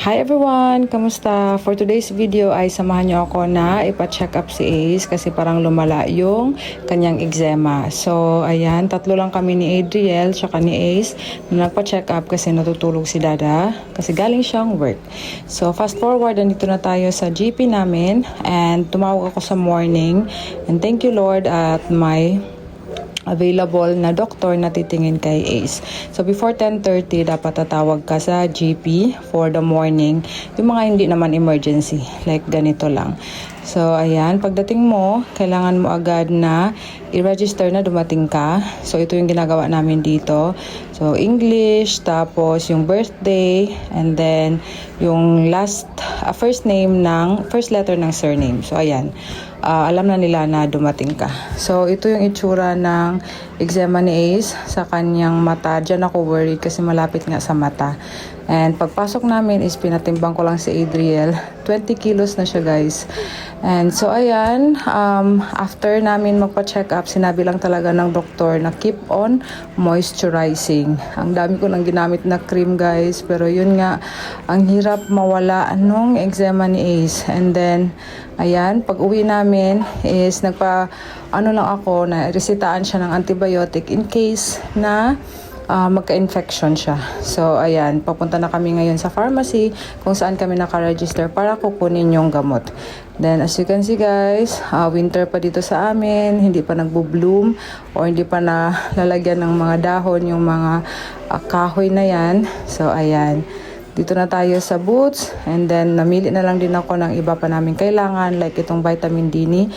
Hi everyone! Kamusta? For today's video ay samahan niyo ako na ipa-check up si Ace kasi parang lumala yung kanyang eczema. So, ayan, tatlo lang kami ni Adriel tsaka ni Ace na nagpa-check up kasi natutulog si Dada kasi galing siyang work. So, fast forward, nandito na tayo sa GP namin and tumawag ako sa morning and thank you Lord at my available na doktor na titingin kay Ace. So before 10:30 dapat tatawag ka sa GP for the morning. Yung mga hindi naman emergency, like ganito lang. So ayan, pagdating mo, kailangan mo agad na i-register na dumating ka. So ito yung ginagawa namin dito. So English, tapos yung birthday, and then yung first letter ng surname. So ayan. Alam na nila na dumating ka. So, ito yung itsura ng eczema ni Ace sa kanyang mata. Diyan ako worried kasi malapit nga sa mata. And pagpasok namin is pinatimbang ko lang si Adriel. 20 kilos na siya guys. And so ayan, after namin magpa-check up, sinabi lang talaga ng doktor na keep on moisturizing. Ang dami ko nang ginamit na cream guys, pero yun nga, ang hirap mawala nung eczema ni Ace. And then, ayan, pag uwi namin is lang ako, na resitaan siya ng antibiotic in case na magka-infection siya. So, ayan, papunta na kami ngayon sa pharmacy kung saan kami naka-register para kukunin yung gamot. Then, as you can see guys, winter pa dito sa amin, hindi pa nagbo-bloom or hindi pa na lalagyan ng mga dahon yung mga kahoy na yan. So, ayan. Dito na tayo sa Boots and then namili na lang din ako ng iba pa namin kailangan like itong vitamin D ni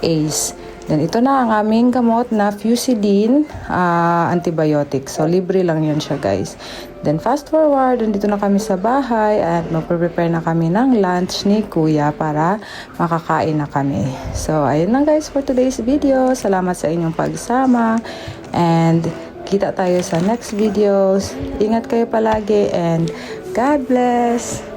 Ace. Then ito na ang aming gamot na Fusidin antibiotic. So libre lang yan siya guys. Then fast forward, dito na kami sa bahay at magpe-prepare na kami ng lunch ni Kuya para makakain na kami. So ayun lang guys for today's video. Salamat sa inyong pagsama and kita tayo sa next videos. Ingat kayo palagi and God bless!